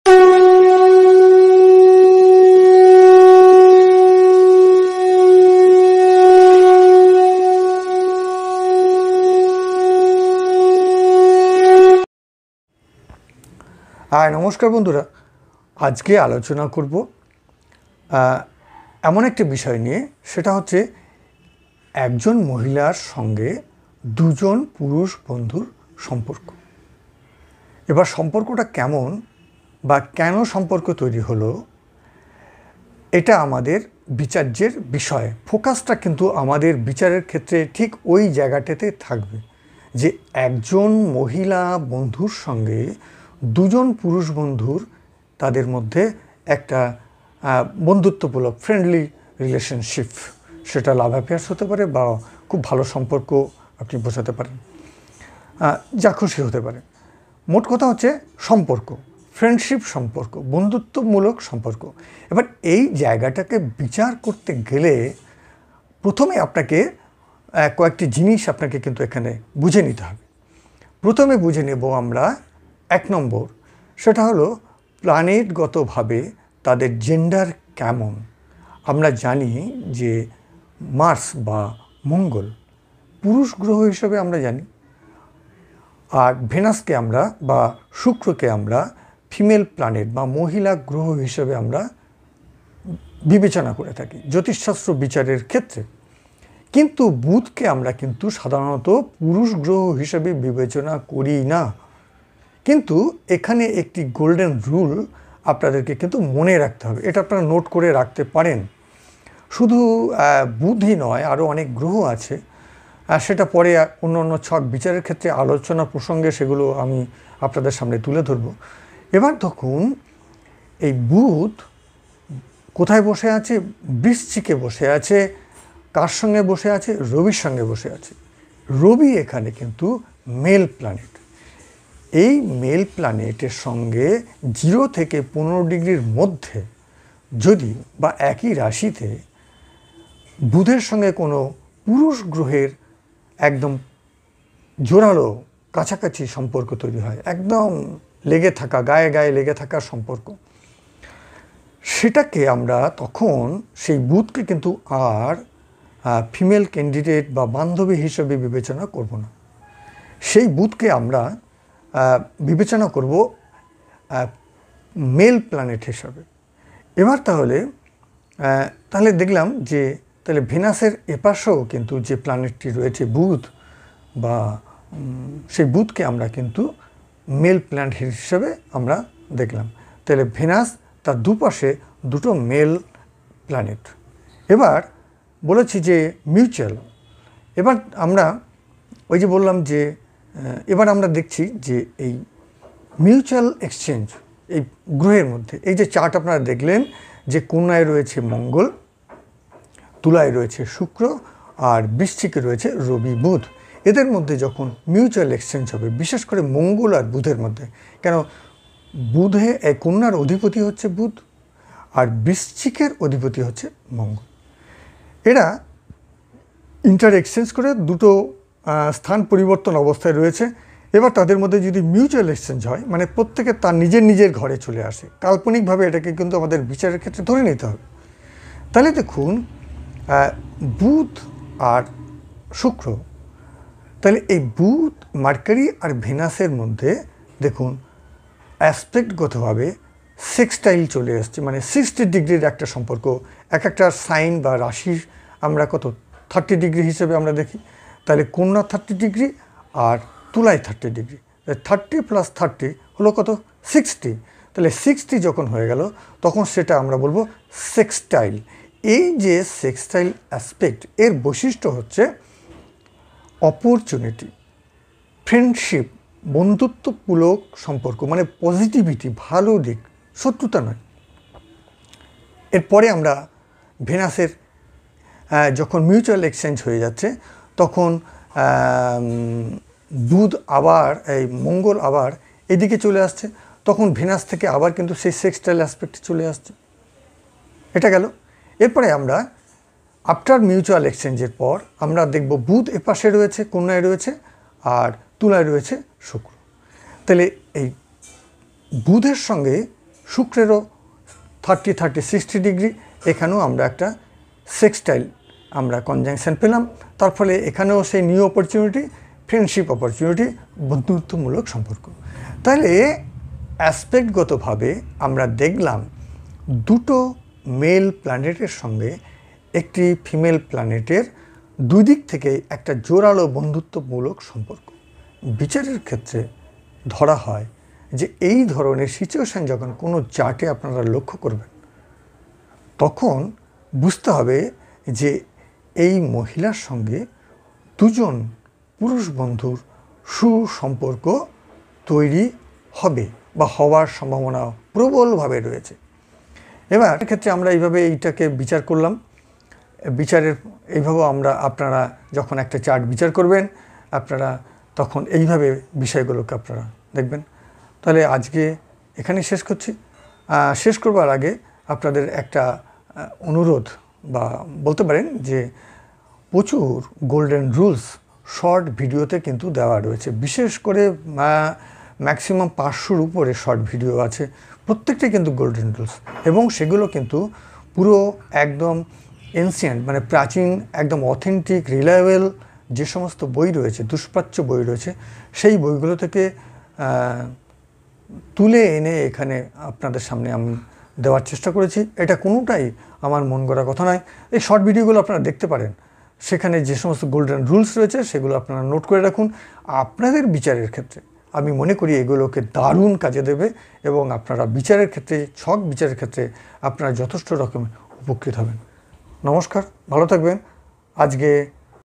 নমস্কার বন্ধুরা, আজকে আলোচনা করব এমন একটি বিষয় নিয়ে, সেটা হচ্ছে একজন মহিলার সঙ্গে দুজন পুরুষ বন্ধুর সম্পর্ক। এবার সম্পর্কটা কেমন বা কেন সম্পর্ক তৈরি হলো, এটা আমাদের বিচার্যের বিষয়। ফোকাসটা কিন্তু আমাদের বিচারের ক্ষেত্রে ঠিক ওই জায়গাটাতে থাকবে যে একজন মহিলা বন্ধুর সঙ্গে দুজন পুরুষ বন্ধুর তাদের মধ্যে একটা বন্ধুত্বমূলক ফ্রেন্ডলি রিলেশনশিপ, সেটা লাভ অ্যাফেয়ার্স হতে পারে বা খুব ভালো সম্পর্ক আপনি বোঝাতে পারেন, যা খুশি হতে পারে। মোট কথা হচ্ছে সম্পর্ক, ফ্রেন্ডশিপ সম্পর্ক, বন্ধুত্বমূলক সম্পর্ক। এবার এই জায়গাটাকে বিচার করতে গেলে প্রথমে আপনাকে কয়েকটি জিনিস আপনাকে কিন্তু এখানে বুঝে নিতে হবে। প্রথমে বুঝে নেব আমরা এক নম্বর, সেটা হলো প্ল্যানেটগতভাবে তাদের জেন্ডার কেমন। আমরা জানি যে মার্স বা মঙ্গল পুরুষ গ্রহ হিসেবে আমরা জানি, আর ভেনাসকে আমরা বা শুক্রকে আমরা ফিমেল প্ল্যানেট বা মহিলা গ্রহ হিসেবে আমরা বিবেচনা করে থাকি জ্যোতিষশাস্ত্র বিচারের ক্ষেত্রে। কিন্তু বুধকে আমরা কিন্তু সাধারণত পুরুষ গ্রহ হিসেবে বিবেচনা করি না। কিন্তু এখানে একটি গোল্ডেন রুল আপনাদেরকে কিন্তু মনে রাখতে হবে, এটা আপনারা নোট করে রাখতে পারেন। শুধু বুধই নয়, আরও অনেক গ্রহ আছে, সেটা পরে অন্য অন্য ছক বিচারের ক্ষেত্রে আলোচনা প্রসঙ্গে সেগুলো আমি আপনাদের সামনে তুলে ধরব। এবার দেখুন, এই বুধ কোথায় বসে আছে? বৃশ্চিকে বসে আছে। কার সঙ্গে বসে আছে? রবির সঙ্গে বসে আছে। রবি এখানে কিন্তু মেল প্ল্যানেট। এই মেল প্ল্যানেটের সঙ্গে 0 থেকে 15 ডিগ্রির মধ্যে যদি বা একই রাশিতে বুধের সঙ্গে কোনো পুরুষ গ্রহের একদম জোরালো কাছাকাছি সম্পর্ক তৈরি হয়, একদম লেগে থাকা, গায়ে গায়ে লেগে থাকার সম্পর্ক, সেটাকে আমরা তখন সেই বুধকে কিন্তু আর ফিমেল ক্যান্ডিডেট বা বান্ধবী হিসেবে বিবেচনা করব না। সেই বুধকে আমরা বিবেচনা করব মেল প্ল্যানেট হিসাবে। এবার তাহলে দেখলাম যে তাহলে ভেনাসের এপাশেও কিন্তু যে প্ল্যানেটটি রয়েছে বুধ, বা সেই বুধকে আমরা কিন্তু মেল প্ল্যানেট হিসেবে আমরা দেখলাম। তাহলে ভেনাস তার দুপাশে দুটো মেল প্ল্যানেট। এবার বলেছি যে মিউচুয়াল। এবার আমরা ওই যে বললাম যে এবার আমরা দেখছি যে এই মিউচুয়াল এক্সচেঞ্জ এই গ্রহের মধ্যে, এই যে চার্ট আপনারা দেখলেন যে কন্যায় রয়েছে মঙ্গল, তুলায় রয়েছে শুক্র, আর বৃশ্চিকে রয়েছে রবি বুধ। এদের মধ্যে যখন মিউচুয়াল এক্সচেঞ্জ হবে, বিশেষ করে মঙ্গল আর বুধের মধ্যে, কেন বুধে এই কন্যার অধিপতি হচ্ছে বুধ আর বৃশ্চিকের অধিপতি হচ্ছে মঙ্গল। এরা ইন্টার এক্সচেঞ্জ করে দুটো স্থান পরিবর্তন অবস্থায় রয়েছে। এবার তাদের মধ্যে যদি মিউচুয়াল এক্সচেঞ্জ হয়, মানে প্রত্যেকে তার নিজের নিজের ঘরে চলে আসে, কাল্পনিকভাবে এটাকে কিন্তু আমাদের বিচারের ক্ষেত্রে ধরে নিতে হবে। তাহলে দেখুন, বুধ আর শুক্র, তাহলে এই বুধ মার্কারি আর ভেনাসের মধ্যে দেখুন অ্যাসপেক্টগতভাবে সেক্সটাইল চলে আসছে, মানে 60 ডিগ্রির একটা সম্পর্ক। একটা সাইন বা রাশি আমরা কত 30 ডিগ্রি হিসেবে আমরা দেখি। তাহলে কন্যা 30 ডিগ্রি আর তুলায় 30 ডিগ্রি, 30 + 30 হলো কত? 60। তাহলে 60 যখন হয়ে গেল তখন সেটা আমরা বলবো সেক্সটাইল। এই যে সেক্সটাইল অ্যাসপেক্ট, এর বৈশিষ্ট্য হচ্ছে অপরচুনিটি, ফ্রেন্ডশিপ, বন্ধুত্বমূলক সম্পর্ক, মানে পজিটিভিটি, ভালো দিক, শত্রুতা নয়। এরপরে আমরা ভেনাসের যখন মিউচুয়াল এক্সচেঞ্জ হয়ে যাচ্ছে, তখন বুধ আবার এই মঙ্গল আবার এদিকে চলে আসছে, তখন ভেনাস থেকে আবার কিন্তু সেই সেক্সটাইল অ্যাসপেক্টে চলে আসছে। এটা গেল। এরপরে আমরা আফটার মিউচুয়াল এক্সচেঞ্জের পর আমরা দেখব বুধ এপাশে রয়েছে, কন্যায় রয়েছে, আর তুলায় রয়েছে শুক্র। তাহলে এই বুধের সঙ্গে শুক্রেরও 30-60 ডিগ্রি, এখানেও আমরা একটা সেক্সটাইল আমরা কনজাংশন পেলাম। তার ফলে এখানেও সেই নিউ অপরচুনিটি, ফ্রেন্ডশিপ অপরচুনিটি, বন্ধুত্বমূলক সম্পর্ক। তাহলে অ্যাসপেক্টগতভাবে আমরা দেখলাম দুটো মেল প্ল্যানেটের সঙ্গে একটি ফিমেল প্ল্যানেটের দুই দিক থেকে একটা জোরালো বন্ধুত্বমূলক সম্পর্ক। বিচারের ক্ষেত্রে ধরা হয় যে এই ধরনের সিচুয়েশান যখন কোনো চার্টে আপনারা লক্ষ্য করবেন, তখন বুঝতে হবে যে এই মহিলার সঙ্গে দুজন পুরুষ বন্ধুর সুসম্পর্ক তৈরি হবে বা হওয়ার সম্ভাবনা প্রবলভাবে রয়েছে। এবার ক্ষেত্রে আমরা এইভাবে এইটাকে বিচার করলাম। বিচারের এইভাবেও আপনারা যখন একটা চার্ট বিচার করবেন, আপনারা তখন এইভাবে বিষয়গুলোকে আপনারা দেখবেন। তাহলে আজকে এখানে শেষ করছি। শেষ করবার আগে আপনাদের একটা অনুরোধ বা বলতে পারেন যে প্রচুর গোল্ডেন রুলস শর্ট ভিডিওতে কিন্তু দেওয়া রয়েছে। বিশেষ করে ম্যাক্সিমাম 500-র উপরে শর্ট ভিডিও আছে, প্রত্যেকটাই কিন্তু গোল্ডেন রুলস, এবং সেগুলো কিন্তু পুরো একদম এনসিয়েন্ট মানে প্রাচীন, একদম অথেন্টিক, রিলায়েবল যে সমস্ত বই রয়েছে, দুষ্প্রাচ্য বই রয়েছে, সেই বইগুলো থেকে তুলে এনে এখানে আপনাদের সামনে আমি দেওয়ার চেষ্টা করেছি। এটা কোনোটাই আমার মন গড়া কথা নয়। এই শর্ট ভিডিওগুলো আপনারা দেখতে পারেন, সেখানে যে সমস্ত গোল্ডেন রুলস রয়েছে সেগুলো আপনারা নোট করে রাখুন। আপনাদের বিচারের ক্ষেত্রে আমি মনে করি এগুলোকে দারুণ কাজে দেবে, এবং আপনারা বিচারের ক্ষেত্রে, ছক বিচারের ক্ষেত্রে আপনারা যথেষ্ট রকম উপকৃত হবেন। নমস্কার, ভালো থাকবেন। আজকে